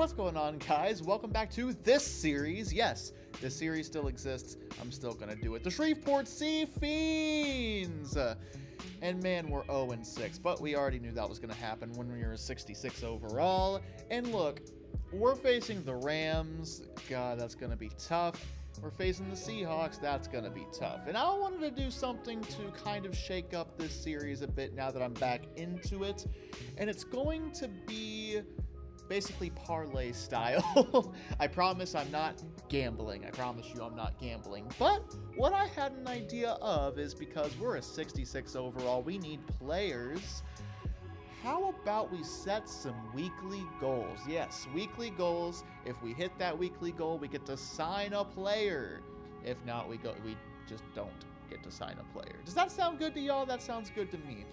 What's going on, guys? Welcome back to this series. Yes, this series still exists. I'm still gonna do it. The Shreveport Seafiends! And man, we're 0-6, but we already knew that was gonna happen when we were 66 overall. And look, we're facing the Rams. God, that's gonna be tough. We're facing the Seahawks. That's gonna be tough. And I wanted to do something to kind of shake up this series a bit now that I'm back into it. And it's going to be basically parlay style. I promise I'm not gambling. I promise you I'm not gambling. But what I had an idea of is, because we're a 66 overall, we need players. How about we set some weekly goals? Yes, weekly goals. If we hit that weekly goal, we get to sign a player. If not, we just don't get to sign a player. Does that sound good to y'all? That sounds good to me.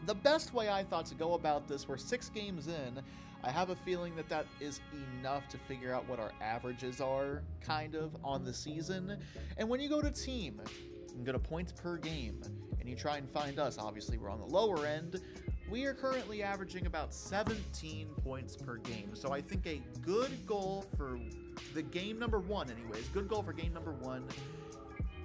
The best way I thought to go about this, we're 6 games in. I have a feeling that that is enough to figure out what our averages are, kind of, on the season. And when you go to team, you can go to points per game, and you try and find us. Obviously, we're on the lower end. We are currently averaging about 17 points per game. So I think a good goal for the game number 1, anyways, good goal for game number 1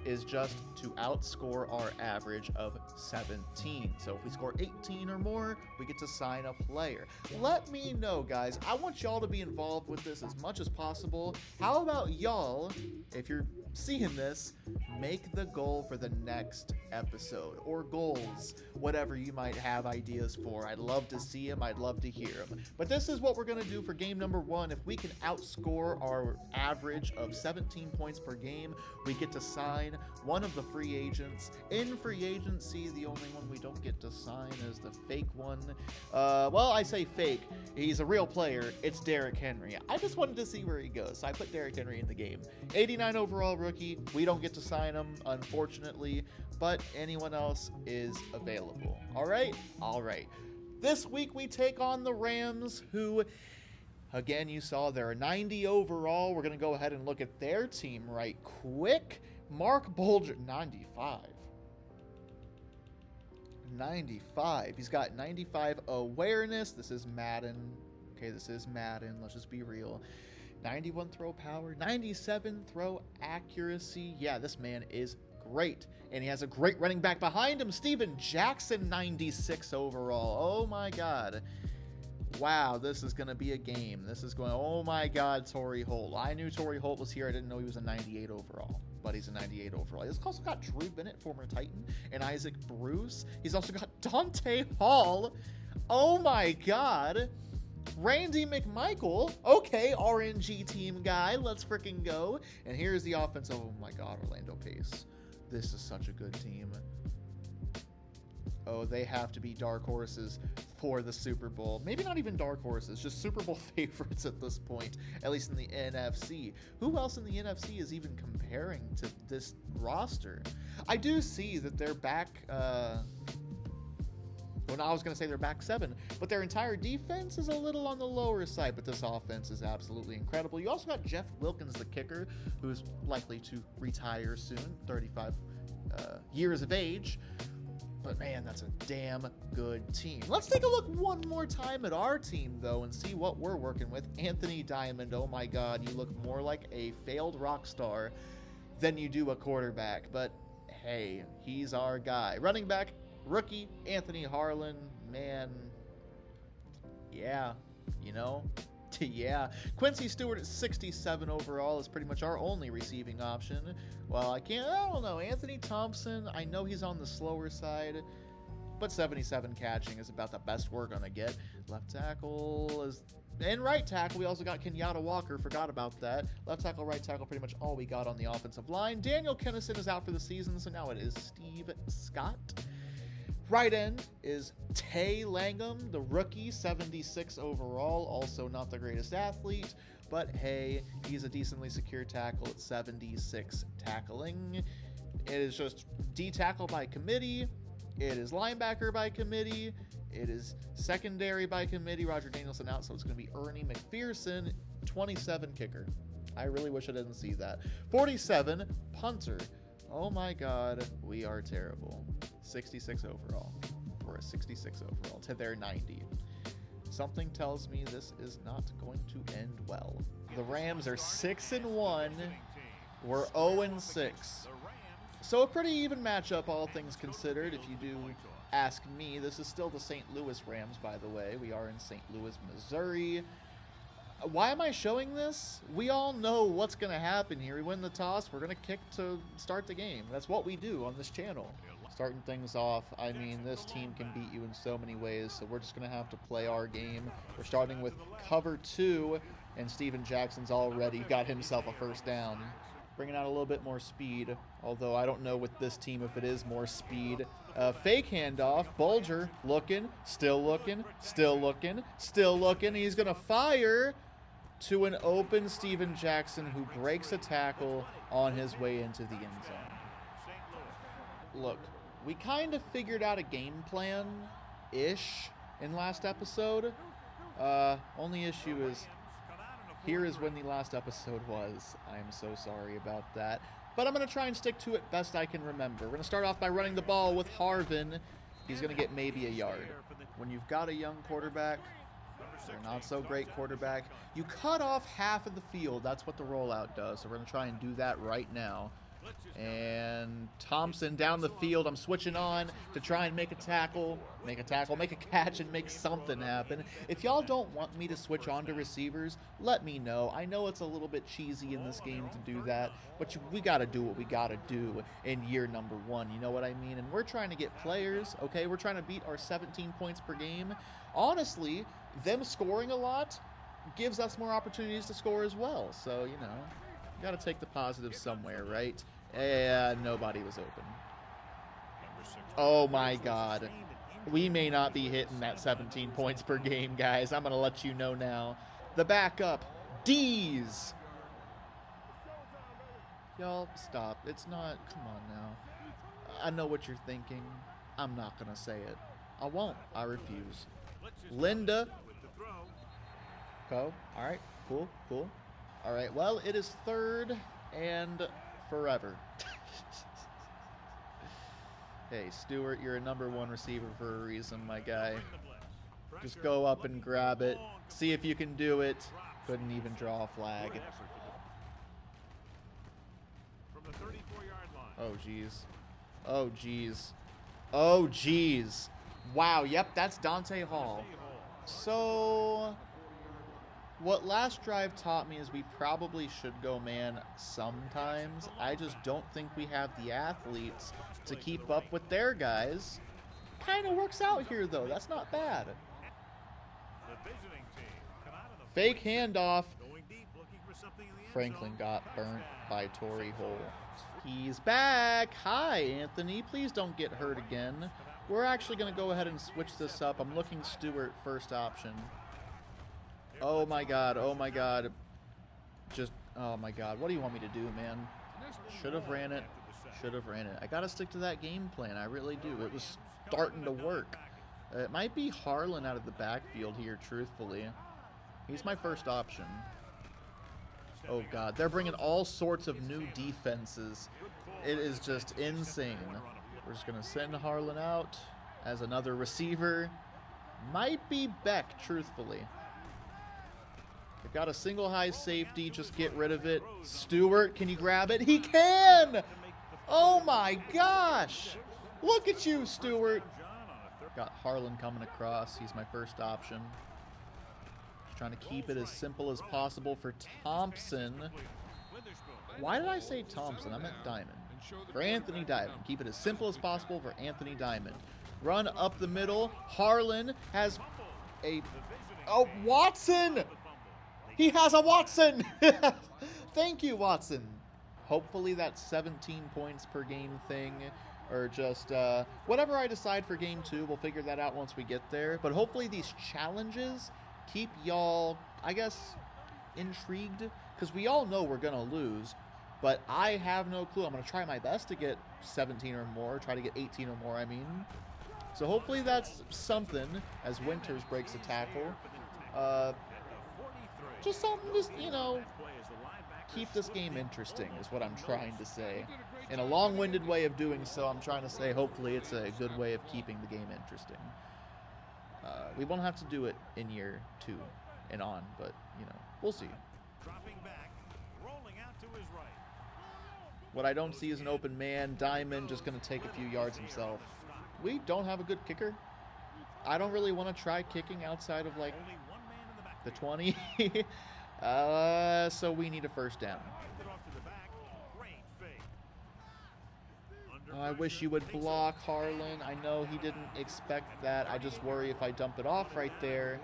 is just to outscore our average of 17. So if we score 18 or more, we get to sign a player. Let me know, guys. I want y'all to be involved with this as much as possible. How about y'all, if you're seeing this, make the goal for the next episode, or goals, whatever you might have ideas for. I'd love to see them. I'd love to hear them. But this is what we're going to do for game number 1. If we can outscore our average of 17 points per game, we get to sign one of the free agents. In free agency, the only one we don't get to sign is the fake one. Well, I say fake. He's a real player. It's Derrick Henry. I just wanted to see where he goes, so I put Derrick Henry in the game. 89 overall rookie. We don't get to sign him, unfortunately, but anyone else is available. All right. This week we take on the Rams, who, again, you saw they're 90 overall. We're going to go ahead and look at their team right quick. Mark Bulger, 95. He's got 95 awareness. This is Madden. Okay, this is Madden. Let's just be real. 91 throw power, 97 throw accuracy. Yeah, this man is great. And he has a great running back behind him, Steven Jackson, 96 overall. Oh my God. Wow, this is going to be a game. Oh my God, Torrey Holt. I knew Torrey Holt was here. I didn't know he was a 98 overall. But he's a 98 overall. He's also got Drew Bennett, former Titan, and Isaac Bruce. He's also got Dante Hall. Oh my God. Randy McMichael. Okay, RNG team guy. Let's freaking go. And here's the offense. Oh my God, Orlando Pace. This is such a good team. Oh, they have to be dark horses for the Super Bowl. Maybe not even dark horses, just Super Bowl favorites at this point, at least in the NFC. Who else in the NFC is even comparing to this roster? I do see that they're back, well, no, I was going to say they're back 7, but their entire defense is a little on the lower side, but this offense is absolutely incredible. You also got Jeff Wilkins, the kicker, who's likely to retire soon, 35 years of age. But man, that's a damn good team. Let's take a look one more time at our team, though, and see what we're working with. Anthony Diamond, oh my God, you look more like a failed rock star than you do a quarterback. But hey, he's our guy. Running back, rookie, Anthony Harlan, man, yeah, you know, yeah. Quincy Stewart at 67 overall is pretty much our only receiving option. Well, I don't know. Anthony Thompson, I know he's on the slower side, but 77 catching is about the best we're going to get. Left tackle is... And right tackle, we also got Kenyatta Walker. Forgot about that. Left tackle, right tackle, pretty much all we got on the offensive line. Daniel Kennison is out for the season, so now it is Steve Scott. Right end is Tay Langham, the rookie, 76 overall. Also not the greatest athlete, but hey, he's a decently secure tackle at 76 tackling. It is just D tackle by committee. It is linebacker by committee. It is secondary by committee. Roger Danielson out, so it's going to be Ernie McPherson, 27 kicker. I really wish I didn't see that. 47 punter. Oh my God, we are terrible. 66 overall. We're a 66 overall to their 90. Something tells me this is not going to end well. The Rams are 6-1. We're 0-6. So a pretty even matchup, all things considered, if you do ask me. This is still the St. Louis Rams, by the way. We are in St. Louis, Missouri. Why am I showing this? We all know what's going to happen here. We win the toss, we're going to kick to start the game. That's what we do on this channel. Starting things off, I mean, this team can beat you in so many ways, so we're just going to have to play our game. We're starting with cover 2, and Steven Jackson's already got himself a first down. Bringing out a little bit more speed, although I don't know with this team if it is more speed. Fake handoff, Bulger looking, still looking, still looking, still looking. He's going to fire to an open Steven Jackson, who breaks a tackle on his way into the end zone. Look, we kind of figured out a game plan-ish in last episode. Only issue is, here is when the last episode was. I'm so sorry about that. But I'm going to try and stick to it best I can remember. We're going to start off by running the ball with Harvin. He's going to get maybe a yard. When you've got a young quarterback, or not so great quarterback, you cut off half of the field. That's what the rollout does. So we're going to try and do that right now. And Thompson down the field. I'm switching on to try and make a tackle, make a catch, and make something happen. If y'all don't want me to switch on to receivers, let me know. I know it's a little bit cheesy in this game to do that, but we got to do what we got to do in year number 1. You know what I mean? And we're trying to get players, okay? We're trying to beat our 17 points per game. Honestly, them scoring a lot gives us more opportunities to score as well. So, you know, you got to take the positives somewhere, right? And nobody was open. Oh my God. We may not be hitting that 17 points per game, guys. I'm going to let you know now. The backup, D's. Y'all, stop. It's not, come on now. I know what you're thinking. I'm not going to say it. I won't. I refuse. Linda. Go. All right. Cool. Cool. All right. Well, it is 3rd and forever. Hey, Stewart, you're a #1 receiver for a reason, my guy. Just go up and grab it. See if you can do it. Couldn't even draw a flag. Oh, jeez. Oh, jeez. Oh, jeez. Wow, yep, that's Dante Hall. So, what last drive taught me is we probably should go man sometimes. I just don't think we have the athletes to keep up with their guys. Kind of works out here, though. That's not bad. Fake handoff. Franklin got burnt by Torrey Holt. He's back. Hi, Anthony. Please don't get hurt again. We're actually going to go ahead and switch this up. I'm looking Stewart first option. Oh my God, oh my God. Just, oh my God. What do you want me to do, man? Should have ran it. Should have ran it. I got to stick to that game plan. I really do. It was starting to work. It might be Harlan out of the backfield here, truthfully. He's my first option. Oh God, they're bringing all sorts of new defenses. It is just insane. We're just going to send Harlan out as another receiver. Might be Beck, truthfully. They've got a single high safety. Just get rid of it. Stewart, can you grab it? He can! Oh my gosh! Look at you, Stewart. Got Harlan coming across. He's my first option. Just trying to keep it as simple as possible for Thompson. Why did I say Thompson? I meant Diamond. For Anthony Diamond. Keep it as simple as possible for Anthony Diamond. Run up the middle. Harlan has a... Oh, Watson! He has a Watson! Thank you, Watson. Hopefully that 17 points per game thing, or just whatever I decide for game 2, we'll figure that out once we get there. But hopefully these challenges keep y'all, I guess, intrigued, because we all know we're going to lose. But I have no clue. I'm going to try my best to get 17 or more, try to get 18 or more, I mean. So hopefully that's something, as Winters breaks a tackle. Just something, just, you know, keep this game interesting is what I'm trying to say. In a long-winded way of doing so, I'm trying to say hopefully it's a good way of keeping the game interesting. We won't have to do it in year 2 and on, but, you know, we'll see. Dropping back, rolling out to his right. What I don't see is an open man. Diamond just going to take a few yards himself. We don't have a good kicker. I don't really want to try kicking outside of, like, the 20. So we need a first down. I wish you would block Harlan. I know he didn't expect that. I just worry if I dump it off right there,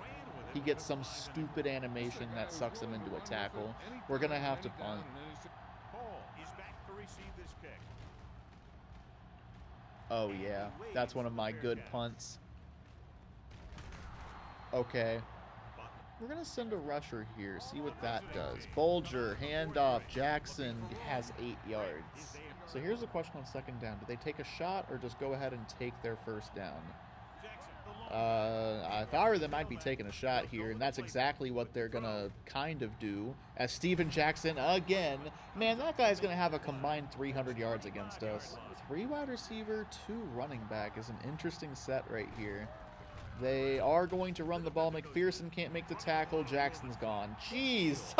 he gets some stupid animation that sucks him into a tackle. We're going to have to punt. Oh, yeah. That's one of my good punts. Okay. We're going to send a rusher here, see what that does. Bulger, handoff. Jackson has 8 yards. So here's the question on second down. Do they take a shot or just go ahead and take their first down? If I were them, I'd be taking a shot here, and that's exactly what they're going to kind of do. As Steven Jackson, again, man, that guy's going to have a combined 300 yards against us. 3 wide receiver, 2 running back is an interesting set right here. They are going to run the ball. McPherson can't make the tackle. Jackson's gone. Jesus!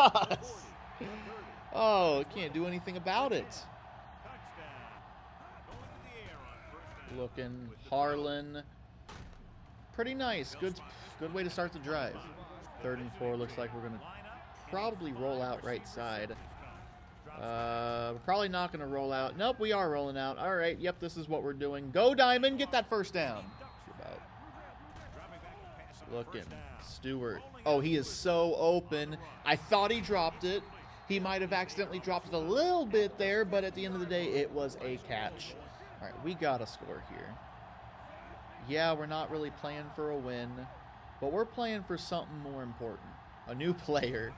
Oh, can't do anything about it. Looking, Harlan. Pretty nice. Good way to start the drive. 3rd and 4. Looks like we're going to probably roll out right side. We're probably not going to roll out. Nope, we are rolling out. All right. Yep, this is what we're doing. Go, Diamond. Get that first down. Looking. Stewart. Oh, he is so open. I thought he dropped it. He might have accidentally dropped it a little bit there, but at the end of the day, it was a catch. All right, we got to score here. Yeah, we're not really playing for a win, but we're playing for something more important. A new player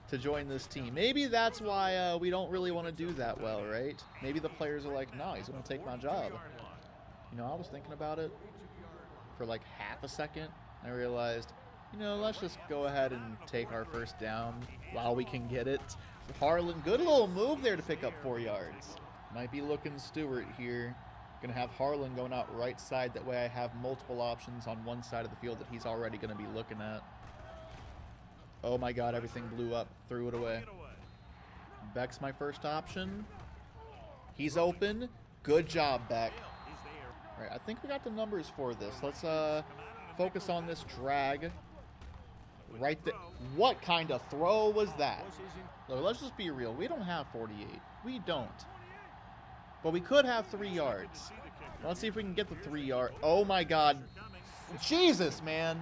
to join this team. Maybe that's why we don't really want to do that well, right? Maybe the players are like, no, he's going to take my job. You know, I was thinking about it for like half a second. I realized, you know, let's just go ahead and take our first down while we can get it. Harlan, good little move there to pick up 4 yards. Might be looking Stewart here. Going to have Harlan going out right side. That way I have multiple options on one side of the field that he's already going to be looking at. Oh my God, everything blew up. Threw it away. Beck's my first option. He's open. Good job, Beck. All right, I think we got the numbers for this. Let's focus on this drag. Right there. What kind of throw was that? Look, let's just be real. We don't have 48. We don't. But we could have 3 yards. Let's see if we can get the 3 yard. Oh my God. Jesus, man.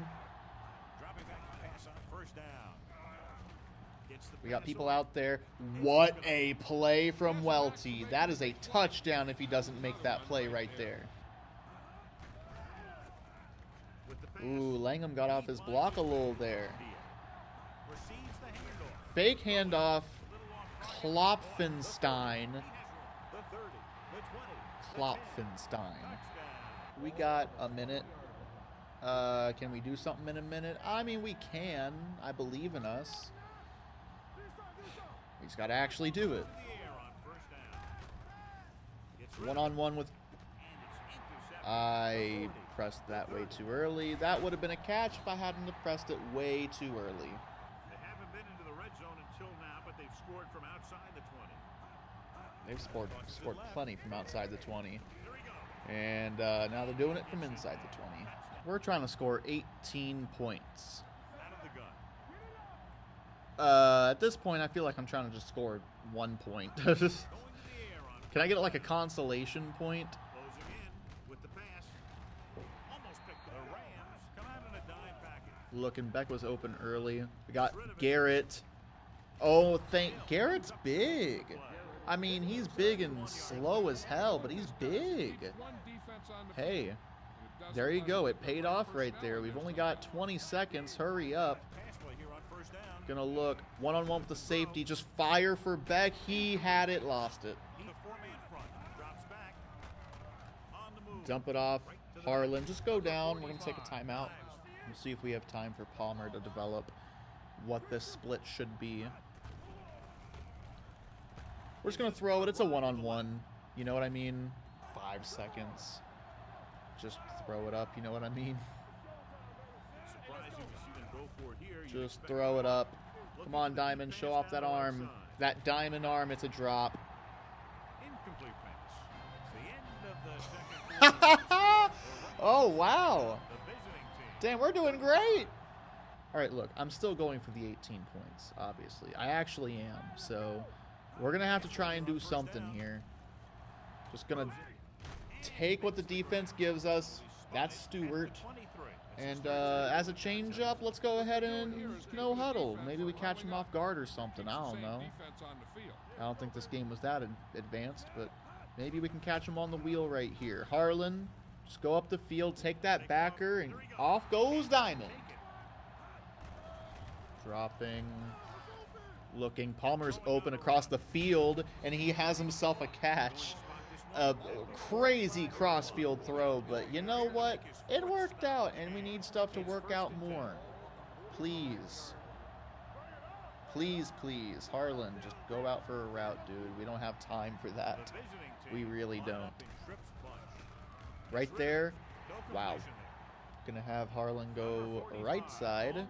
We got people out there. What a play from Welty. That is a touchdown if he doesn't make that play right there. Ooh, Langham got off his block a little there. Fake handoff. Klopfenstein. We got a minute. Can we do something in a minute? I mean, we can. I believe in us. We just got to actually do it. One-on-one with... I pressed that way too early. That would have been a catch if I hadn't have pressed it way too early. They haven't been into the red zone until now, but they've scored from outside the 20. They've scored plenty from outside the 20. And now they're doing it from inside the 20. We're trying to score 18 points. At this point, I feel like I'm trying to just score 1 point. Can I get like a consolation point? Looking, Beck was open early. We got Garrett. Oh, Garrett's big. I mean, he's big and slow as hell, but he's big. Hey, there you go. It paid off right there. We've only got 20 seconds. Hurry up. Gonna look one-on-one with the safety. Just fire for Beck. He had it, lost it. Dump it off. Harlan, just go down. We're gonna take a timeout. We'll see if we have time for Palmer to develop what this split should be. We're just going to throw it. It's a one-on-one. You know what I mean? 5 seconds. Just throw it up. You know what I mean? for it here. You Just expect throw it up. looking Come on, for the Diamond. defense Show off down that the right arm. side. That diamond arm. It's a drop. Incomplete pass. It's the end of the second quarter. Oh, wow. The visiting team. Damn, we're doing great. All right, look, I'm still going for the 18 points, obviously. I actually am. So we're going to have to try and do something here. Just going to take what the defense gives us. That's Stewart. And as a change-up, let's go ahead and no huddle. Maybe we catch him off guard or something. I don't know. I don't think this game was that advanced, but maybe we can catch him on the wheel right here. Harlan, just go up the field, take that backer, and off goes Diamond. Dropping, looking. Palmer's open across the field, and he has himself a catch. A crazy cross-field throw, but you know what? It worked out, and we need stuff to work out more. Please. Please, please. Harlan, just go out for a route, dude. We don't have time for that. We really don't. Right there. Wow. Gonna have Harlan go right side.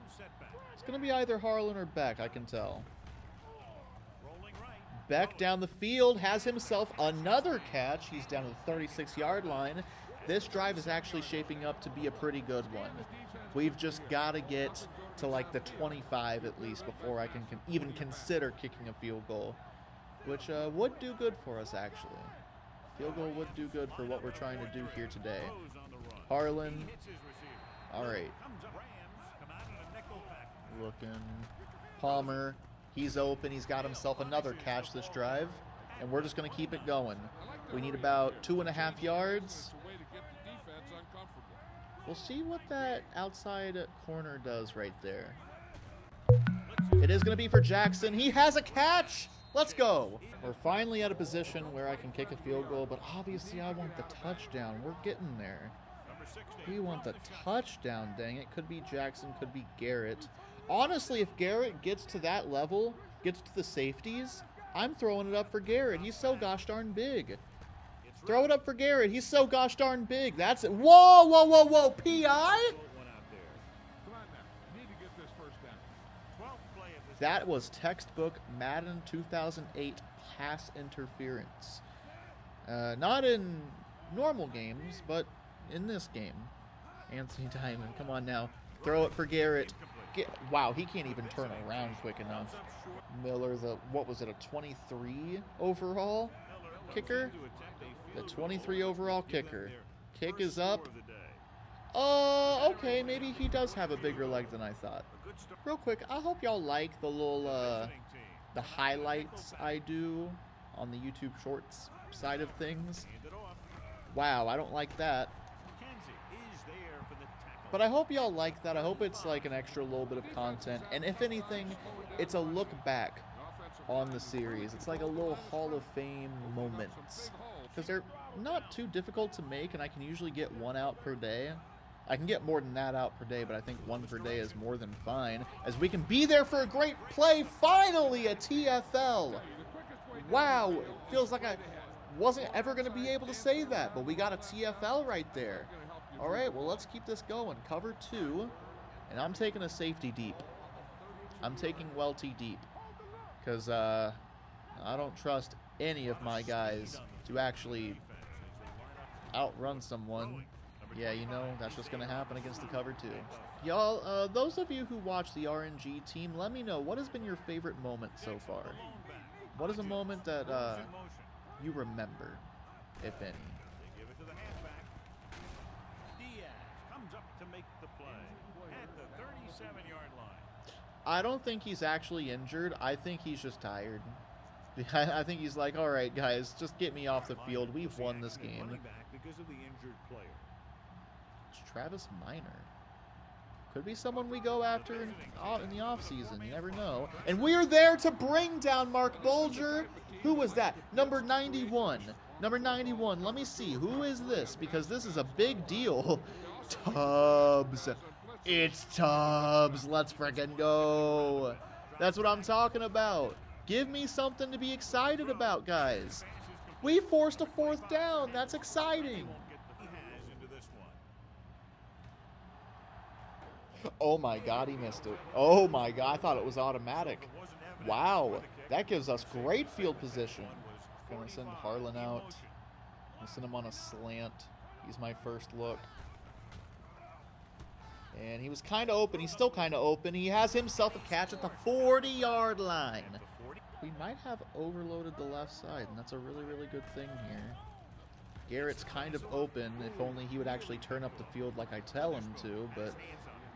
It's gonna be either Harlan or Beck, I can tell. Beck down the field has himself another catch. He's down to the 36-yard line. This drive is actually shaping up to be a pretty good one. We've just got to get to like the 25 at least before I can even consider kicking a field goal, which would do good for us actually. Field goal would do good for what we're trying to do here today. Harlan. All right. Looking. Palmer. He's open. He's got himself another catch this drive, and we're just going to keep it going. We need about 2.5 yards. We'll see what that outside corner does right there. It is going to be for Jackson. He has a catch. Let's go. We're finally at a position where I can kick a field goal, but obviously I want the touchdown. We're getting there. We want the touchdown, dang it. Could be Jackson, could be Garrett. Honestly, if Garrett gets to that level, gets to the safeties, I'm throwing it up for Garrett. He's so gosh darn big. Throw it up for Garrett. He's so gosh darn big. That's it. Whoa, whoa, whoa, whoa. P.I.? That was textbook Madden 2008 pass interference. Not in normal games, but in this game. Anthony Diamond, come on now. Throw it for Garrett. Wow, he can't even turn around quick enough. Miller, what was it, a 23 overall kicker? The 23 overall kicker. Kick is up. Okay, maybe he does have a bigger leg than I thought. Real quick, I hope y'all like the little, the highlights I do on the YouTube Shorts side of things. Wow, I don't like that. But I hope y'all like that. I hope it's like an extra little bit of content. And if anything, it's a look back on the series. It's like a little Hall of Fame moments. Because they're not too difficult to make, and I can usually get one out per day. I can get more than that out per day, but I think one per day is more than fine. As we can be there for a great play. Finally, a TFL. Wow. It feels like I wasn't ever going to be able to say that, but we got a TFL right there. All right, well, let's keep this going. Cover 2, and I'm taking a safety deep. I'm taking Welty deep because I don't trust any of my guys to actually outrun someone. Yeah, you know, that's just going to happen against the cover 2. Y'all, those of you who watch the RNG team, let me know, what has been your favorite moment so far? What is a moment that you remember, if any? I don't think he's actually injured. I think he's just tired. I think he's like, all right, guys, just get me off the field. We've won this game. It's Travis Minor. Could be someone we go after in the offseason. You never know. And we are there to bring down Mark Bulger. Who was that? Number 91. Number 91. Let me see. Who is this? Because this is a big deal. Tubbs. It's Tubbs. Let's frickin' go. That's what I'm talking about. Give me something to be excited about, guys. We forced a 4th down. That's exciting. Oh my God, he missed it. Oh my God, I thought it was automatic. Wow, that gives us great field position. Gonna send Harlan out. Gonna send him on a slant. He's my first look. And he was kind of open. He's still kind of open. He has himself a catch at the 40-yard line. We might have overloaded the left side, and that's a really, really good thing here. Garrett's kind of open. If only he would actually turn up the field like I tell him to. But,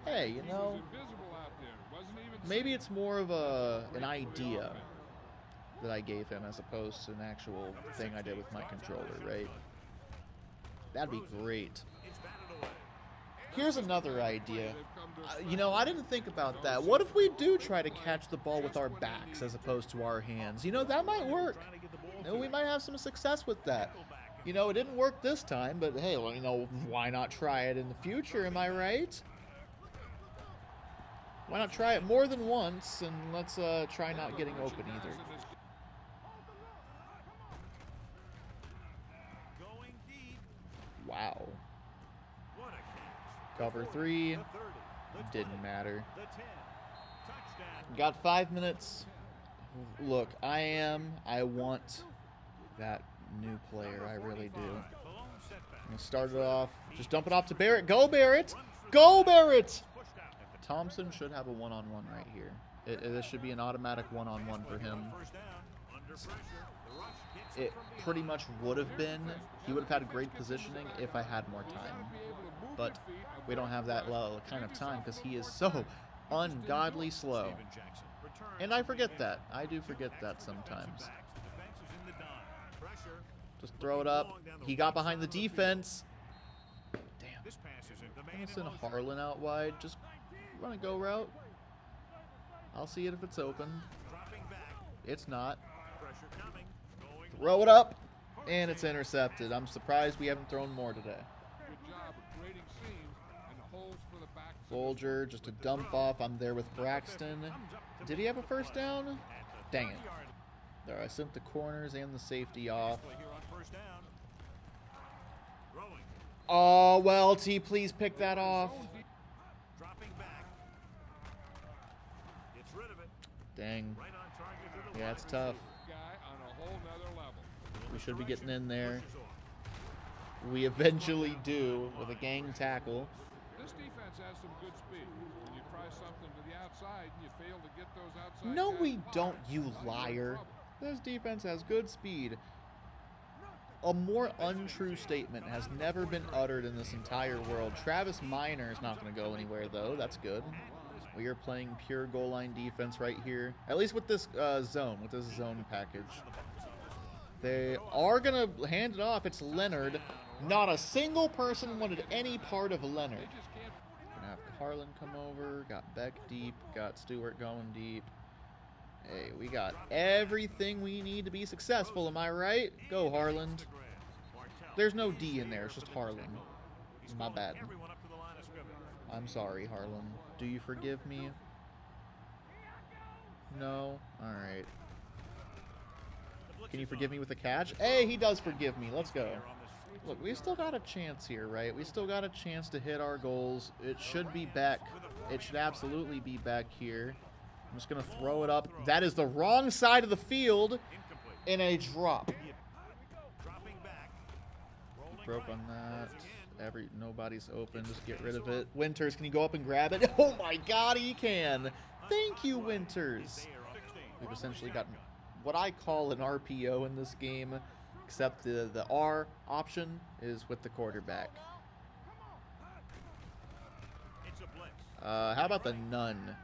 hey, you know, maybe it's more of an idea that I gave him as opposed to an actual thing I did with my controller, right? That'd be great. Here's another idea. You know, I didn't think about that. What if we do try to catch the ball with our backs as opposed to our hands? You know, that might work. You know, we might have some success with that. You know, it didn't work this time, but hey, well, you know, why not try it in the future, am I right? Why not try it more than once, and let's try not getting open either. Wow. Cover 3. Didn't matter. Got 5 minutes. Look, I want that new player. I really do. I'm going to start it off. Just dump it off to Barrett. Go, Barrett! Go, Barrett! Thompson should have a one-on-one right here. This should be an automatic one-on-one for him. It pretty much would have been. He would have had great positioning if I had more time. But we don't have that kind of time because he is so ungodly slow. And I forget that. I do forget that sometimes. Just throw it up. He got behind the defense. Damn. I'm going to send Harlan out wide. Just run a go route. I'll see it if it's open. It's not. Throw it up. And it's intercepted. I'm surprised we haven't thrown more today. Folger, just a dump off. I'm there with Braxton. Did he have a first down? Dang it. There, I sent the corners and the safety off. Oh, well, T, please pick that off. Dang. Yeah, it's tough. We should be getting in there. We eventually do with a gang tackle. This defense has some good speed. When you try something to the outside and you fail to get those outside. No, we don't, you liar. This defense has good speed. A more untrue statement has never been uttered in this entire world. Travis Minor is not going to go anywhere, though. That's good. We are playing pure goal line defense right here. At least with this zone package. They are going to hand it off. It's Leonard. Not a single person wanted any part of Leonard. Gonna have Harlan come over. Got Beck deep. Got Stewart going deep. Hey, we got everything we need to be successful. Am I right? Go, Harlan. There's no D in there. It's just Harlan. My bad. I'm sorry, Harlan. Do you forgive me? No? Alright. Can you forgive me with a catch? Hey, he does forgive me. Let's go. Look, we still got a chance here, right? We still got a chance to hit our goals. It should be back. It should absolutely be back here. I'm just going to throw it up. That is the wrong side of the field in a drop. Broke on that. Nobody's open. Just get rid of it. Winters, can you go up and grab it? Oh my God, he can. Thank you, Winters. We've essentially gotten what I call an RPO in this game, except the R option is with the quarterback. How about the none?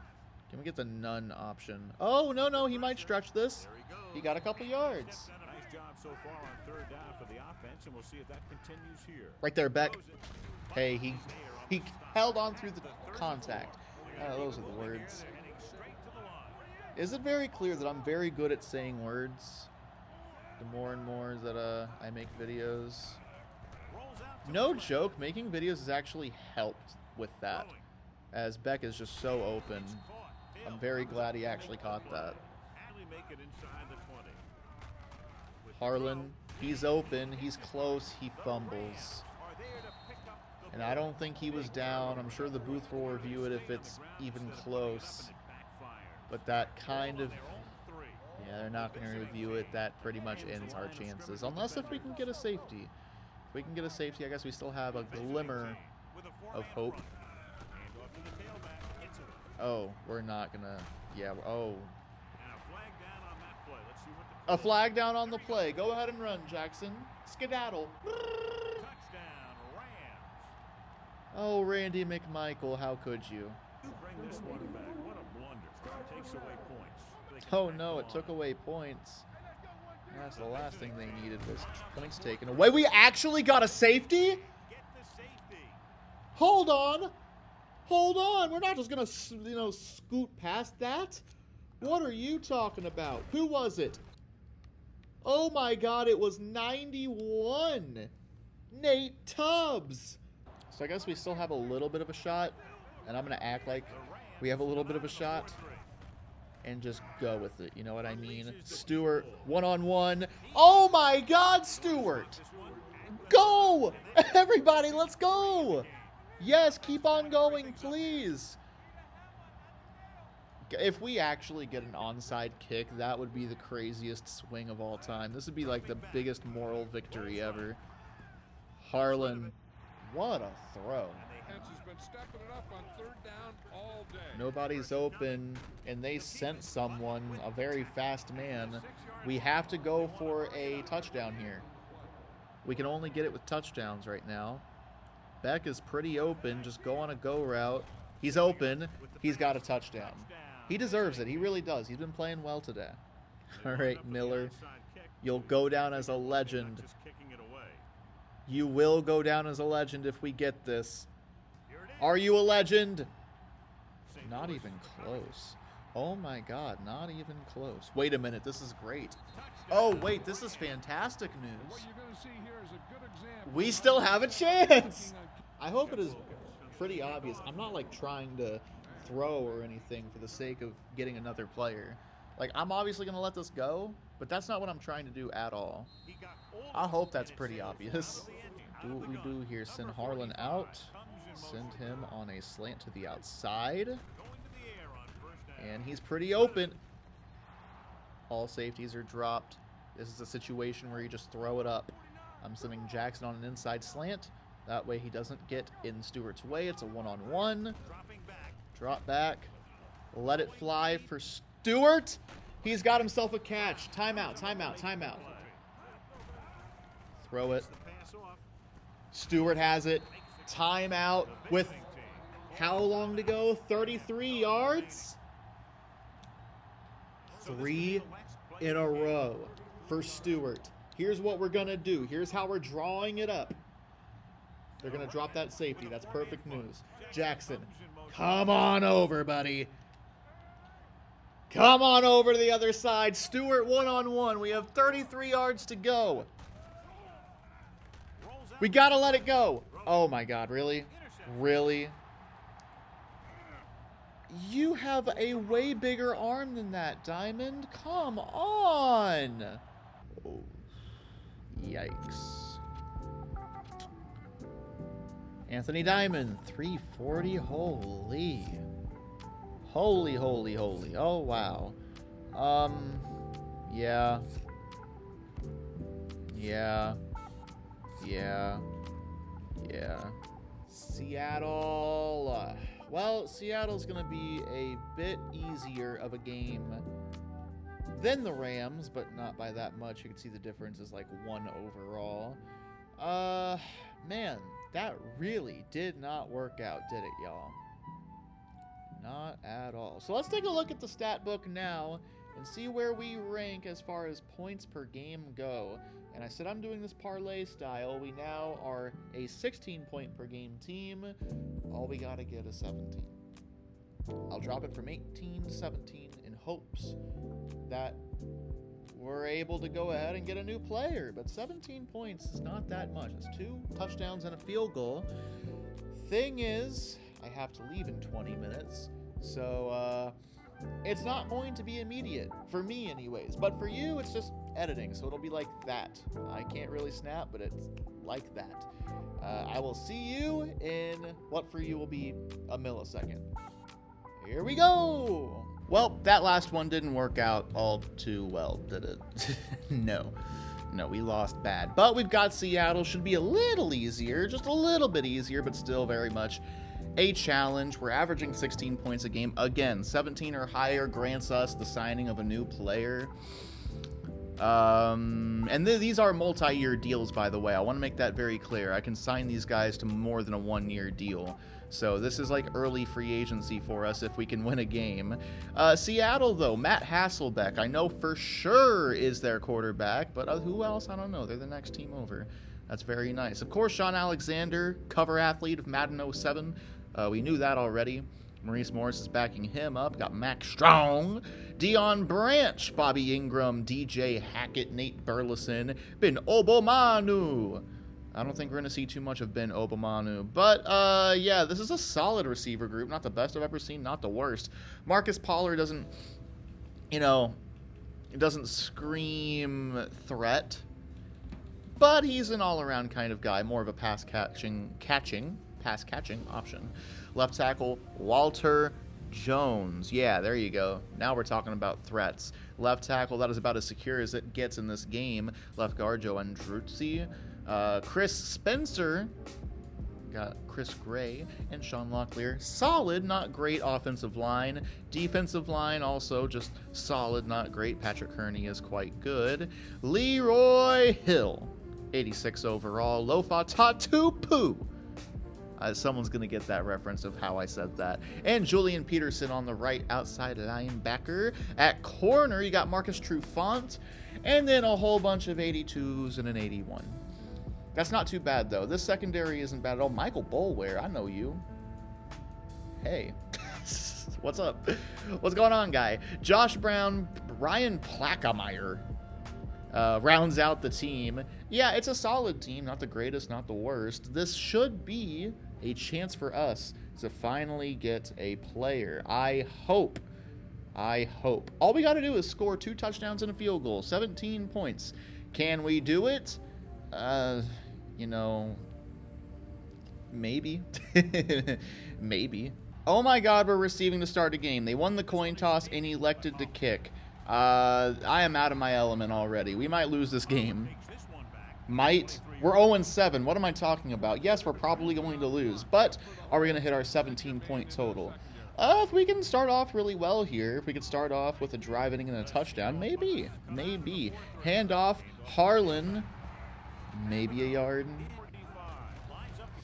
Can we get the none option? Oh, no, he might stretch this. He got a couple yards. Nice job so far on third down for the offense, and we'll see if that continues here. Right there, Beck. Hey, he held on through the contact. Those are the words. Is it very clear that I'm very good at saying words? The more and more that I make videos. No joke, making videos has actually helped with that, as Beck is just so open. I'm very glad he actually caught that. Harlan, he's open, he's close, he fumbles. And I don't think he was down. I'm sure the booth will review it if it's even close. But that kind of... Yeah, they're not going to review it. That pretty much ends our chances. Unless if we can get a safety. If we can get a safety, I guess we still have a glimmer of hope. Oh, we're not going to... Yeah, oh. A flag down on the play. Go ahead and run, Jackson. Skedaddle. Oh, Randy McMichael, how could you? Oh no, it took away points. That's the last thing they needed was points taken away. We actually got a safety? Hold on. Hold on. We're not just going to, scoot past that. What are you talking about? Who was it? Oh my God, it was 91. Nate Tubbs. So I guess we still have a little bit of a shot, and I'm going to act like we have a little bit of a shot and just go with it. You know what I mean? Stewart, one-on-one. Oh my God, Stewart. Go! Everybody, let's go. Yes, keep on going, please. If we actually get an onside kick, that would be the craziest swing of all time. This would be like the biggest moral victory ever. Harlan, what a throw. Has been stepping it up on third down all day. Nobody's open, and they sent someone, a very fast man. We have to go for a touchdown here. We can only get it with touchdowns right now. Beck is pretty open. Just go on a go route. He's open. He's got a touchdown. He deserves it. He really does. He's been playing well today. All right, Miller. You'll go down as a legend. You will go down as a legend if we get this. Are you a legend? Not even close. Oh my God, not even close. Wait a minute, this is great. Oh wait, this is fantastic news. We still have a chance. I hope it is pretty obvious. I'm not like trying to throw or anything for the sake of getting another player. Like, I'm obviously going to let this go, but that's not what I'm trying to do at all. I hope that's pretty obvious. Do what we do here. Send Harlan out. Send him on a slant to the outside. And he's pretty open. All safeties are dropped. This is a situation where you just throw it up. I'm sending Jackson on an inside slant. That way he doesn't get in Stewart's way. It's a one-on-one. Drop back. Let it fly for Stewart. He's got himself a catch. Timeout, timeout, timeout. Throw it. Stewart has it. Timeout with how long to go? 33 yards? 3 in a row for Stewart. Here's what we're going to do. Here's how we're drawing it up. They're going to drop that safety. That's perfect news. Jackson, come on over, buddy. Come on over to the other side. Stewart one-on-one. We have 33 yards to go. We got to let it go. Oh, my God. Really? Really? You have a way bigger arm than that, Diamond. Come on. Oh, yikes. Anthony Diamond, 340. Holy. Holy, holy, holy. Oh, wow. Yeah. Yeah. Yeah. Yeah. Seattle. Well, Seattle's going to be a bit easier of a game than the Rams, but not by that much. You can see the difference is like 1 overall. Man, that really did not work out, did it, y'all? Not at all. So let's take a look at the stat book now and see where we rank as far as points per game go. And I said I'm doing this parlay style. We now are a 16-point per game team. All we got to get is 17. I'll drop it from 18 to 17 in hopes that we're able to go ahead and get a new player. But 17 points is not that much. It's 2 touchdowns and a field goal. Thing is, I have to leave in 20 minutes. So It's not going to be immediate, for me anyways, but for you, it's just editing, so it'll be like that. I can't really snap, but it's like that. I will see you in what for you will be a millisecond. Here we go! Well, that last one didn't work out all too well, did it? No, we lost bad. But we've got Seattle, should be a little easier, just a little bit easier, but still very much a challenge. We're averaging 16 points a game. Again, 17 or grants us the signing of a new player. And these are multi-year deals, by the way. I want to make that very clear. I can sign these guys to more than a one-year deal. So this is like early free agency for us if we can win a game. Seattle, though, Matt Hasselbeck, I know for sure is their quarterback, but who else? I don't know. They're the next team over. That's very nice. Of course, Sean Alexander, cover athlete of Madden 07. We knew that already. Maurice Morris is backing him up. Got Max Strong, Dion Branch, Bobby Ingram, DJ Hackett, Nate Burleson, Ben Obomanu. I don't think we're going to see too much of Ben Obomanu. But, yeah, this is a solid receiver group. Not the best I've ever seen, not the worst. Marcus Pollard doesn't, doesn't scream threat. But he's an all-around kind of guy. More of a pass-catching option. Left tackle, Walter Jones. Yeah, there you go. Now we're talking about threats. Left tackle, that is about as secure as it gets in this game. Left guard, Joe Andruzzi. Chris Spencer, got Chris Gray and Sean Locklear. Solid, not great offensive line. Defensive line also just solid, not great. Patrick Kearney is quite good. Leroy Hill, 86 overall. Lofa Tatupu. Someone's going to get that reference of how I said that. And Julian Peterson on the right outside linebacker. At corner, you got Marcus Trufant. And then a whole bunch of 82s and an 81. That's not too bad, though. This secondary isn't bad at all. Michael Boulware, I know you. Hey. What's up? What's going on, guy? Josh Brown, Ryan Plackemeyer rounds out the team. Yeah, it's a solid team. Not the greatest, not the worst. This should be a chance for us to finally get a player. I hope. All we got to do is score 2 touchdowns and a field goal. 17 points. Can we do it? Maybe. Maybe. Oh my God, we're receiving to start a game. They won the coin toss and elected to kick. I am out of my element already. We might lose this game. Might. We're 0-7. What am I talking about? Yes, we're probably going to lose, but are we going to hit our 17-point total? If we can start off really well here, if we could start off with a drive inning and a touchdown, maybe. Handoff, Harlan, maybe a yard.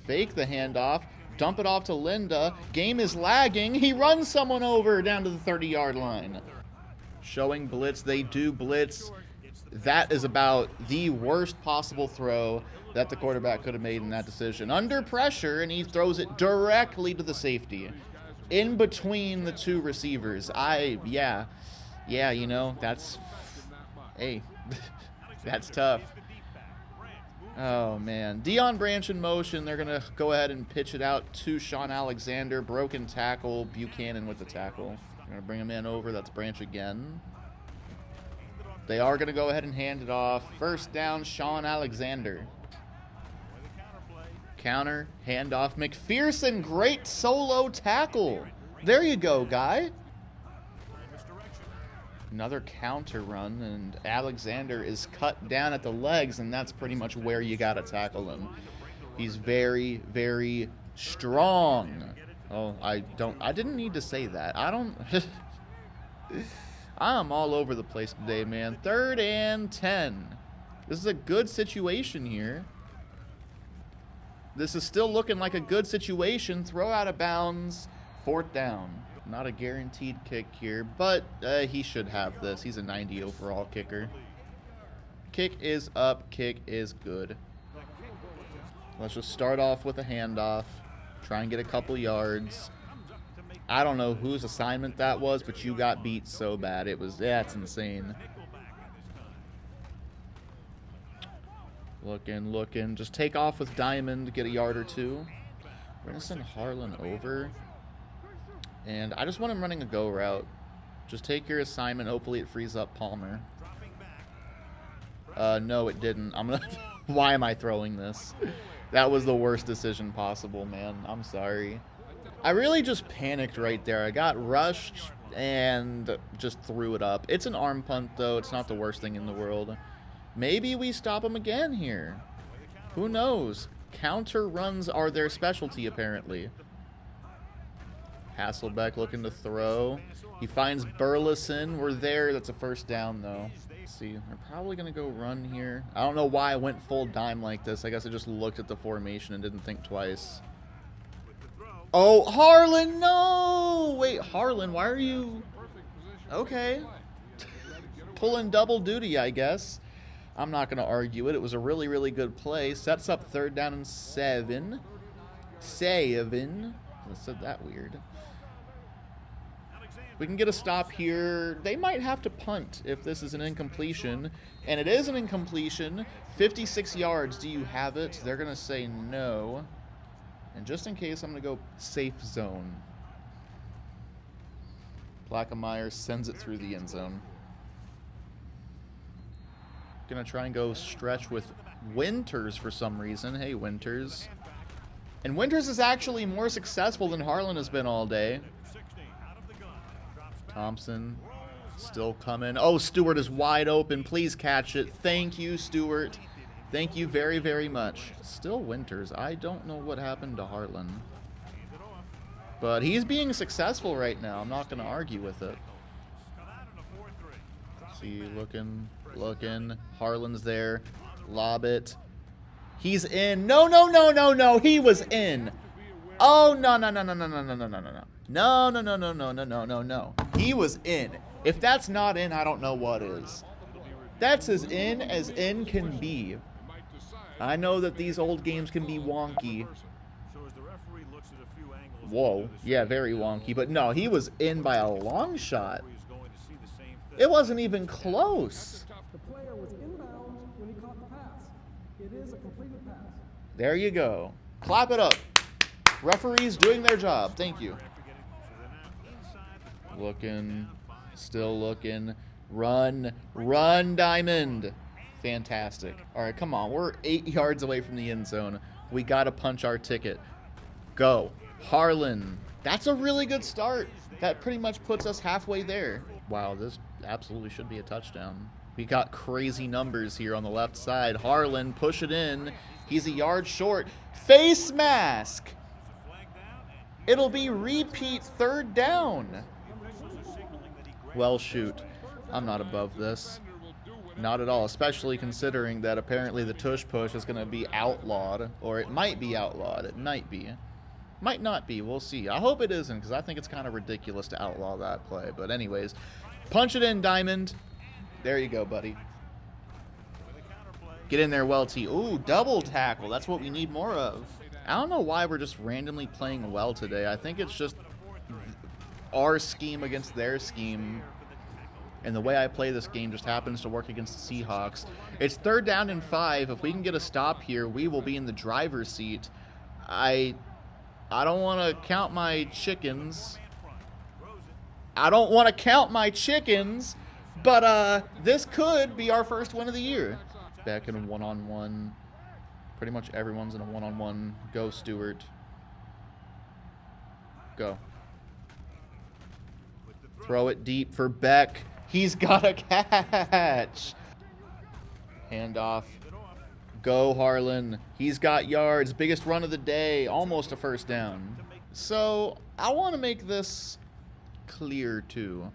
Fake the handoff, dump it off to Linda. Game is lagging. He runs someone over down to the 30-yard line. Showing blitz, they do blitz. That is about the worst possible throw that the quarterback could have made in that decision. Under pressure, and he throws it directly to the safety. In between the 2 receivers. Yeah, that's, hey, that's tough. Oh, man. Dion Branch in motion. They're going to go ahead and pitch it out to Sean Alexander. Broken tackle. Buchanan with the tackle. They're going to bring him in over. That's Branch again. They are going to go ahead and hand it off. First down, Sean Alexander. Counter, handoff. McPherson, great solo tackle. There you go, guy. Another counter run, and Alexander is cut down at the legs, and that's pretty much where you got to tackle him. He's very, very strong. Oh, I didn't need to say that. I'm all over the place today, man. 3rd and 10. This is a good situation here. This is still looking like a good situation. Throw out of bounds. 4th down. Not a guaranteed kick here, but he should have this. He's a 90 overall kicker. Kick is up. Kick is good. Let's just start off with a handoff. Try and get a couple yards. I don't know whose assignment that was, but you got beat so bad. That's insane. Looking. Just take off with Diamond, get a yard or 2. We're going to send Harlan over. And I just want him running a go route. Just take your assignment. Hopefully it frees up Palmer. No, it didn't. I'm gonna... Why am I throwing this? That was the worst decision possible, man. I'm sorry. I really just panicked right there. I got rushed and just threw it up. It's an arm punt, though. It's not the worst thing in the world. Maybe we stop him again here. Who knows? Counter runs are their specialty, apparently. Hasselbeck looking to throw. He finds Burleson. We're there. That's a first down, though. Let's see. They're probably going to go run here. I don't know why I went full dime like this. I guess I just looked at the formation and didn't think twice. Oh, Harlan, no! Wait, Harlan, why are you... Okay. Pulling double duty, I guess. I'm not going to argue it. It was a really, really good play. Sets up 3rd down and 7. 7. I said that weird. We can get a stop here. They might have to punt if this is an incompletion. And it is an incompletion. 56 yards. Do you have it? They're going to say no. And just in case, I'm going to go safe zone. Blackemeyer sends it through the end zone. Going to try and go stretch with Winters for some reason. Hey, Winters. And Winters is actually more successful than Harlan has been all day. Thompson still coming. Oh, Stewart is wide open. Please catch it. Thank you, Stewart. Thank you very, very much. Still Winters. I don't know what happened to Harlan. But he's being successful right now. I'm not going to argue with it. See, looking. Harlan's there. Lob it. He's in. No. He was in. Oh, no. No. He was in. If that's not in, I don't know what is. That's as in can be. I know that these old games can be wonky. Whoa. Yeah, very wonky. But no, he was in by a long shot. It wasn't even close. The player was inbounds when he caught the pass. It is a completed pass. There you go. Clap it up. Referees doing their job. Thank you. Looking. Still looking. Run, Diamond. Fantastic. All right, come on. We're 8 yards away from the end zone. We got to punch our ticket. Go. Harlan. That's a really good start. That pretty much puts us halfway there. Wow, this absolutely should be a touchdown. We got crazy numbers here on the left side. Harlan, push it in. He's a yard short. Face mask. It'll be repeat 3rd down. Well, shoot. I'm not above this. Not at all, especially considering that apparently the tush push is going to be outlawed. Or it might be outlawed. It might be. Might not be. We'll see. I hope it isn't, because I think it's kind of ridiculous to outlaw that play. But anyways, punch it in, Diamond. There you go, buddy. Get in there, Welty. Ooh, double tackle. That's what we need more of. I don't know why we're just randomly playing well today. I think it's just our scheme against their scheme. And the way I play this game just happens to work against the Seahawks. It's 3rd down and 5. If we can get a stop here, we will be in the driver's seat. I don't want to count my chickens. But this could be our first win of the year. Back in a one-on-one. Pretty much everyone's in a one-on-one. Go, Stewart. Go. Throw it deep for Beck. He's got a catch. Handoff. Go, Harlan. He's got yards. Biggest run of the day. Almost a first down. So, I want to make this clear, too.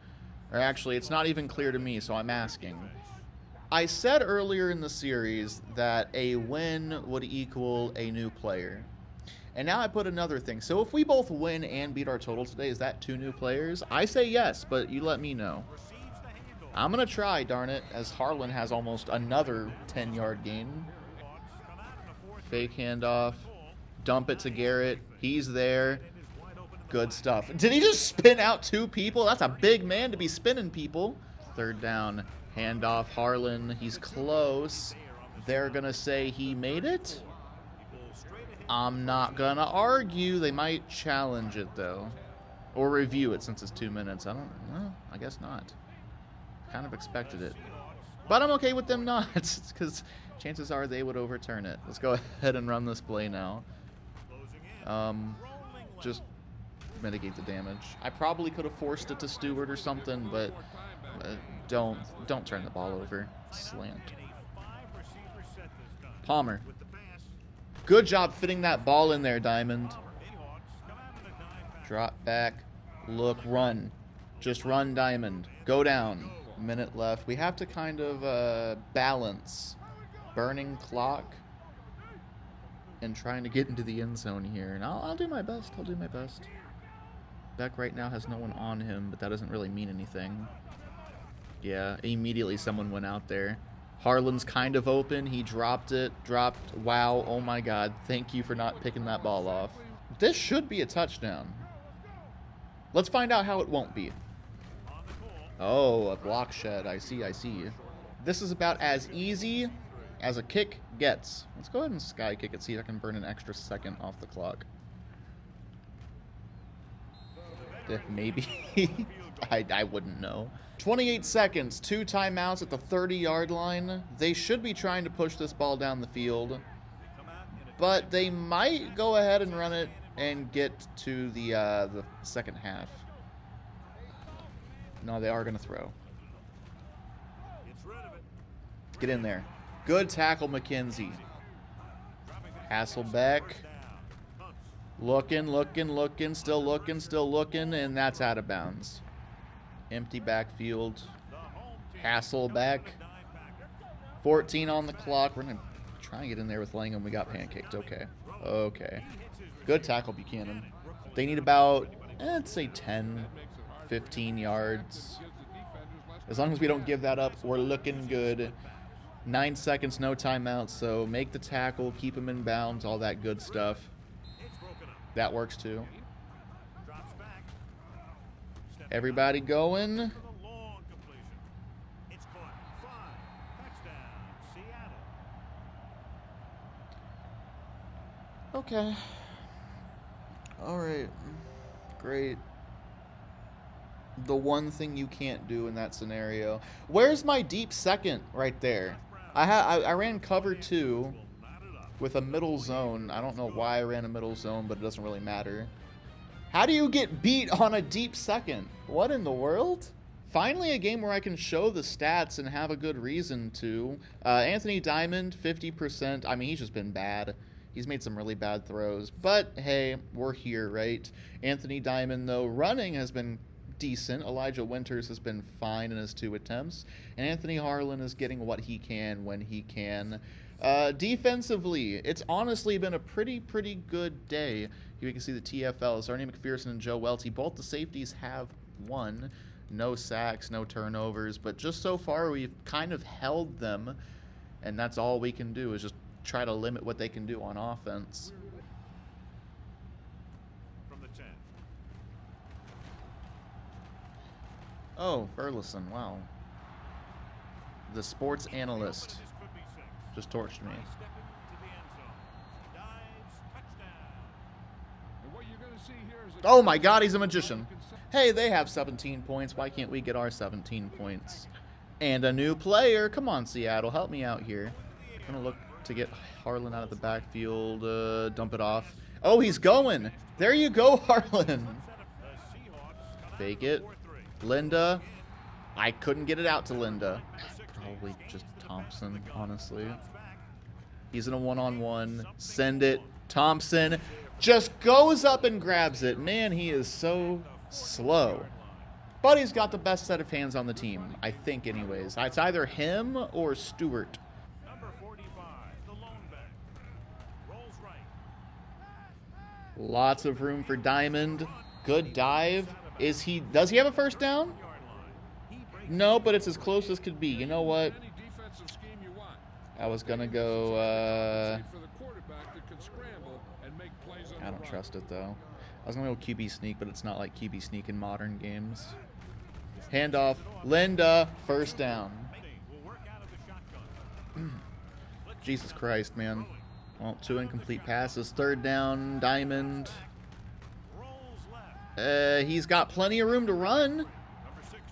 Or actually, it's not even clear to me, so I'm asking. I said earlier in the series that a win would equal a new player. And now I put another thing. So if we both win and beat our total today, is that 2 new players? I say yes, but you let me know. I'm going to try, darn it, as Harlan has almost another 10-yard gain. Fake handoff. Dump it to Garrett. He's there. Good stuff. Did he just spin out 2 people? That's a big man to be spinning people. 3rd down. Handoff. Harlan. He's close. They're going to say he made it. I'm not going to argue. They might challenge it, though. Or review it since it's 2 minutes. I don't know. I guess not. Kind of expected it. But I'm okay with them not, because chances are they would overturn it. Let's go ahead and run this play now. Just mitigate the damage. I probably could have forced it to Stewart or something, but don't turn the ball over. Slant. Palmer. Good job fitting that ball in there, Diamond. Drop back. Look, run. Just run, Diamond. Go down. Minute left. We have to kind of balance burning clock and trying to get into the end zone here. And I'll do my best. I'll do my best. Beck right now has no one on him, but that doesn't really mean anything. Yeah, immediately someone went out there. Harlan's kind of open. He dropped it. Dropped. Wow. Oh, my God. Thank you for not picking that ball off. This should be a touchdown. Let's find out how it won't be. Oh, a block shed. I see, I see. This is about as easy as a kick gets. Let's go ahead and sky kick it, see if I can burn an extra second off the clock. Maybe. I wouldn't know. 28 seconds, 2 timeouts at the 30-yard line. They should be trying to push this ball down the field, but they might go ahead and run it and get to the second half. No, they are going to throw. Get in there. Good tackle, McKenzie. Hasselbeck. Looking, still looking, and that's out of bounds. Empty backfield. Hasselbeck. 14 on the clock. We're going to try and get in there with Langham. We got pancaked. Okay. Good tackle, Buchanan. They need about, let's say 10, 15 yards. As long as we don't give that up, we're looking good. 9 seconds, no timeouts, so make the tackle, keep him in bounds, all that good stuff. That works too. Everybody going. Okay. All right. Great. The one thing you can't do in that scenario. Where's my deep second right there? I ran cover 2 with a middle zone. I don't know why I ran a middle zone, but it doesn't really matter. How do you get beat on a deep second? What in the world? Finally a game where I can show the stats and have a good reason to. Anthony Diamond, 50%. I mean, he's just been bad. He's made some really bad throws. But, hey, we're here, right? Anthony Diamond, though, running has been decent. Elijah Winters has been fine in his 2 attempts. And Anthony Harlan is getting what he can when he can. Defensively, it's honestly been a pretty good day. Here you can see the TFLs. Ernie McPherson and Joe Welty. Both the safeties have won. No sacks, no turnovers. But just so far, we've kind of held them. And that's all we can do is just try to limit what they can do on offense. From the 10. Oh, Burleson, wow. The sports analyst just torched me. Oh my God, he's a magician. Hey, they have 17 points. Why can't we get our 17 points? And a new player. Come on, Seattle. Help me out here. I'm going to look to get Harlan out of the backfield. Dump it off. Oh, he's going. There you go, Harlan. Fake it. Linda. I couldn't get it out to Linda. Probably just Thompson, honestly. He's in a one-on-one. Send it. Thompson just goes up and grabs it. Man, he is so slow. But he's got the best set of hands on the team, I think anyways. It's either him or Stewart. Number 45, the lone back. Rolls right. Lots of room for Diamond. Good dive. Does he have a first down? No, but it's as close as could be. You know what? I was going to go, I don't trust it, though. I was going to go QB sneak, but it's not like QB sneak in modern games. Handoff. Linda. First down. Jesus Christ, man. Well, 2 incomplete passes. Third down. Diamond. He's got plenty of room to run.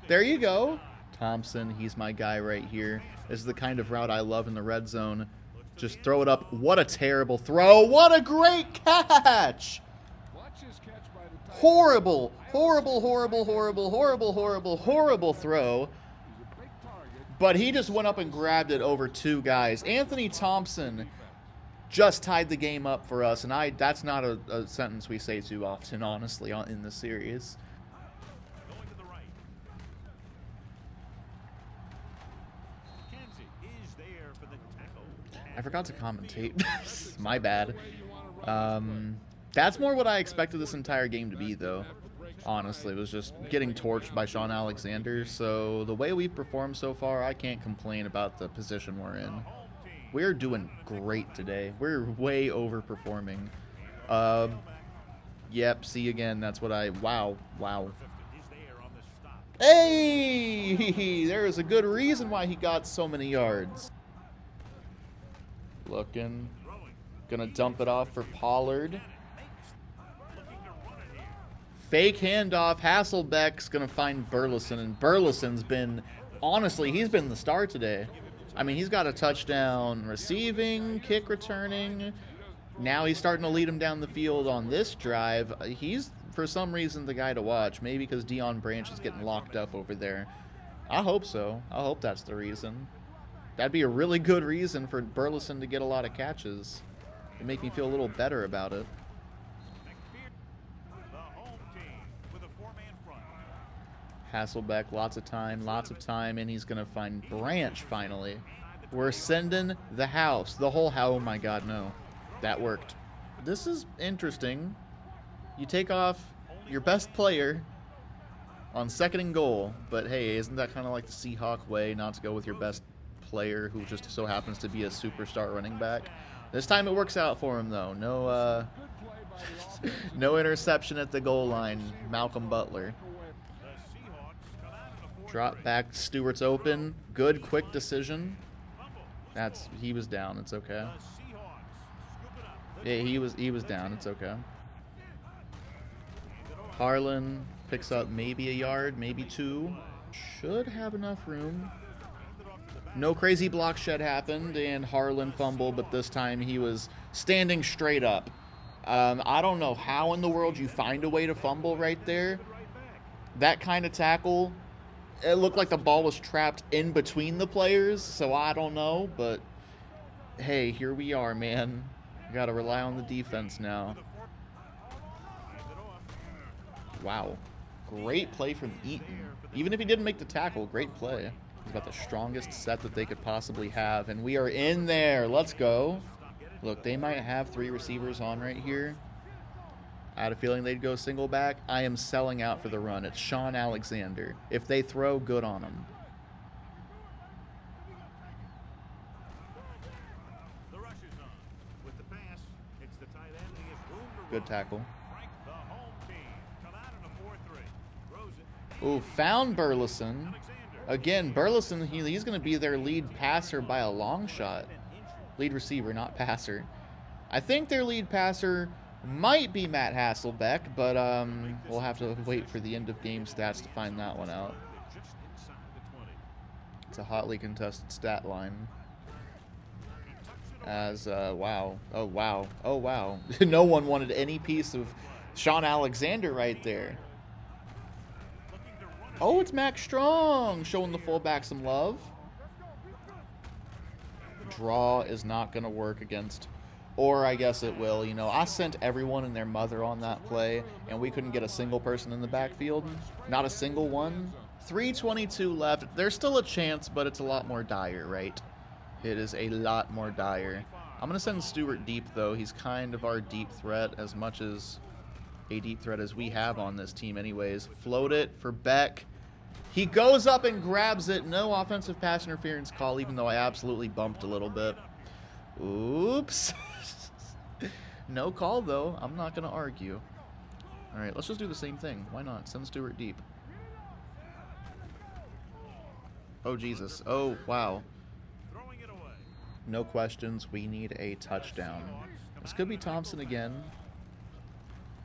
There you go. Thompson, he's my guy right here. This is the kind of route I love in the red zone. Just throw it up. What a terrible throw. What a great catch. Horrible, horrible, horrible, horrible, horrible, horrible, horrible throw. But he just went up and grabbed it over two guys. Anthony Thompson just tied the game up for us, and that's not a sentence we say too often, honestly, in this series. I forgot to commentate. My bad. That's more what I expected this entire game to be, though. Honestly, it was just getting torched by Sean Alexander. So the way we've performed so far, I can't complain about the position we're in. We're doing great today. We're way overperforming. Yep, see again. That's what I... Wow. Hey! There's a good reason why he got so many yards. Looking. Gonna dump it off for Pollard. Fake handoff. Hasselbeck's going to find Burleson, and Burleson's been, honestly, he's been the star today. I mean, he's got a touchdown receiving, kick returning. Now he's starting to lead him down the field on this drive. He's, for some reason, the guy to watch. Maybe because Deion Branch is getting locked up over there. I hope so. I hope that's the reason. That'd be a really good reason for Burleson to get a lot of catches. It'd make me feel a little better about it. Hasselbeck, lots of time, and he's going to find Branch finally. We're sending the house. The whole house. Oh, my God, no. That worked. This is interesting. You take off your best player on 2nd and goal, but hey, isn't that kind of like the Seahawk way, not to go with your best player who just so happens to be a superstar running back? This time it works out for him, though. No, no interception at the goal line. Malcolm Butler. Drop back, Stewart's open. Good, quick decision. He was down, it's okay. Yeah, he was down, it's okay. Harlan picks up maybe a yard, maybe 2. Should have enough room. No crazy block shed happened, and Harlan fumbled, but this time he was standing straight up. I don't know how in the world you find a way to fumble right there. That kind of tackle... It looked like the ball was trapped in between the players, so I don't know, but hey, here we are, man. We gotta rely on the defense now. Wow. Great play from Eaton. Even if he didn't make the tackle, great play. He's got the strongest set that they could possibly have, and we are in there. Let's go. Look, they might have 3 receivers on right here. I had a feeling they'd go single back. I am selling out for the run. It's Sean Alexander. If they throw, good on them. Good tackle. Ooh, found Burleson. Again, Burleson, he's going to be their lead passer by a long shot. Lead receiver, not passer. I think their lead passer might be Matt Hasselbeck, but we'll have to wait for the end of game stats to find that one out. It's a hotly contested stat line. As, wow. Oh, wow. Oh, wow. No one wanted any piece of Sean Alexander right there. Oh, it's Max Strong showing the fullback some love. Draw is not going to work against... Or I guess it will. You know, I sent everyone and their mother on that play, and we couldn't get a single person in the backfield. Not a single one. 3:22 left. There's still a chance, but it's a lot more dire, right? It is a lot more dire. I'm going to send Stewart deep, though. He's kind of our deep threat, as much as a deep threat as we have on this team anyways. Float it for Beck. He goes up and grabs it. No offensive pass interference call, even though I absolutely bumped a little bit. Oops. No call, though. I'm not going to argue. All right, let's just do the same thing. Why not? Send Stewart deep. Oh, Jesus. Oh, wow. No questions. We need a touchdown. This could be Thompson again.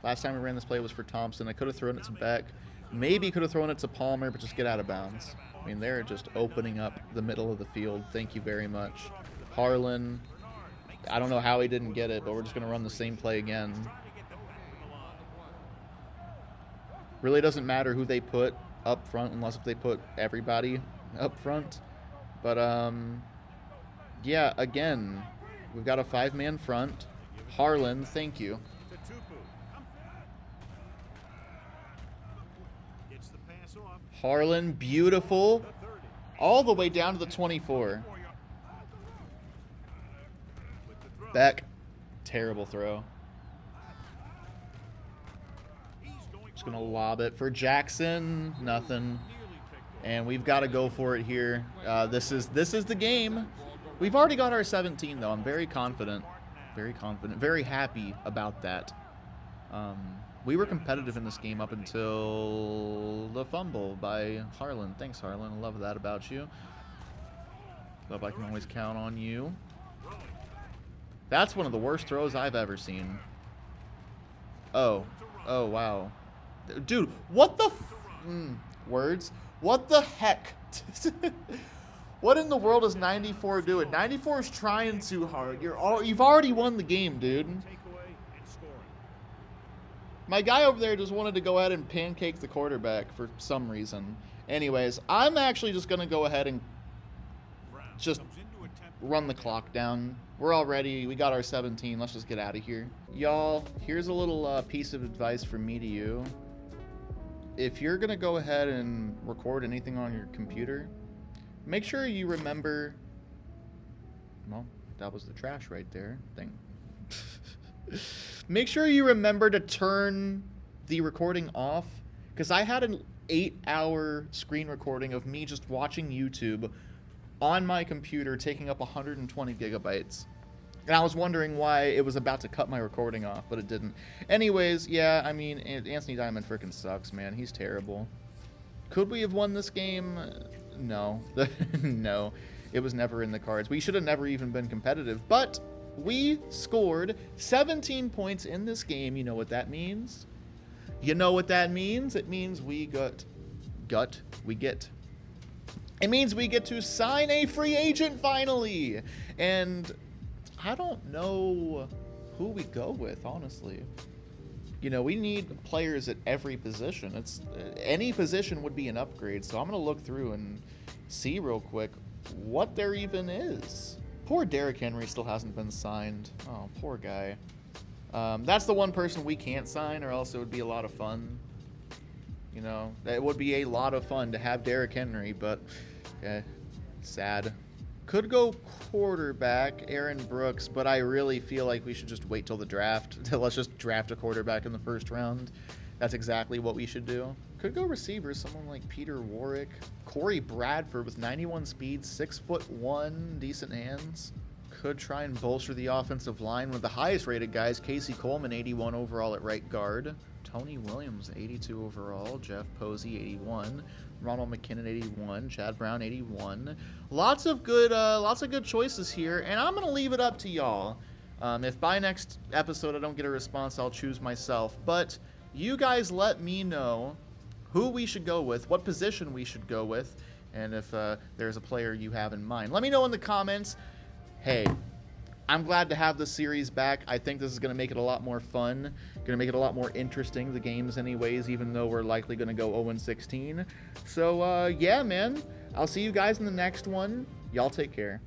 Last time we ran this play was for Thompson. I could have thrown it to Beck. Maybe could have thrown it to Palmer, but just get out of bounds. I mean, they're just opening up the middle of the field. Thank you very much. Harlan, I don't know how he didn't get it, but we're just going to run the same play again. Really doesn't matter who they put up front unless if they put everybody up front. But, yeah, again, we've got a 5-man front. Harlan, thank you. Harlan, beautiful. All the way down to the 24. Beck, terrible throw. Just going to lob it for Jackson. Nothing. And we've got to go for it here. This is the game. We've already got our 17, though. I'm very confident. Very confident. Very happy about that. We were competitive in this game up until the fumble by Harlan. Thanks, Harlan. I love that about you. Hope I can always count on you. That's one of the worst throws I've ever seen. Oh. Oh, wow. Dude, what the words? What the heck? What in the world is 94 doing? 94 is trying too hard. You've already won the game, dude. My guy over there just wanted to go ahead and pancake the quarterback for some reason. Anyways, I'm actually just going to go ahead and just run the clock down. We're all ready. We got our 17. Let's just get out of here. Y'all, here's a little piece of advice from me to you. If you're going to go ahead and record anything on your computer, make sure you remember... Well, that was the trash right there. Make sure you remember to turn the recording off, because I had an 8-hour screen recording of me just watching YouTube on my computer taking up 120 gigabytes. And I was wondering why it was about to cut my recording off, but it didn't. Anyways, yeah, I mean, Anthony Diamond freaking sucks, man. He's terrible. Could we have won this game? No. No. It was never in the cards. We should have never even been competitive, but we scored 17 points in this game. You know what that means? You know what that means? It means we get. It means we get to sign a free agent finally. And I don't know who we go with, honestly. You know, we need players at every position. Any position would be an upgrade. So I'm going to look through and see real quick what there even is. Poor Derrick Henry still hasn't been signed. Oh, poor guy. That's the one person we can't sign, or else it would be a lot of fun. You know, it would be a lot of fun to have Derrick Henry, but sad. Could go quarterback, Aaron Brooks, but I really feel like we should just wait till the draft. Let's just draft a quarterback in the first round. That's exactly what we should do. Could go receiver, someone like Peter Warwick. Corey Bradford with 91 speed, 6'1", decent hands. Could try and bolster the offensive line with the highest rated guys. Casey Coleman, 81 overall at right guard. Tony Williams, 82 overall. Jeff Posey, 81. Ronald McKinnon, 81. Chad Brown, 81. Lots of good choices here, and I'm gonna leave it up to y'all. If by next episode I don't get a response, I'll choose myself. But you guys let me know who we should go with, what position we should go with, and if there's a player you have in mind. Let me know in the comments. Hey, I'm glad to have this series back. I think this is going to make it a lot more fun, going to make it a lot more interesting, the games anyways, even though we're likely going to go 0-16. So, yeah, man, I'll see you guys in the next one. Y'all take care.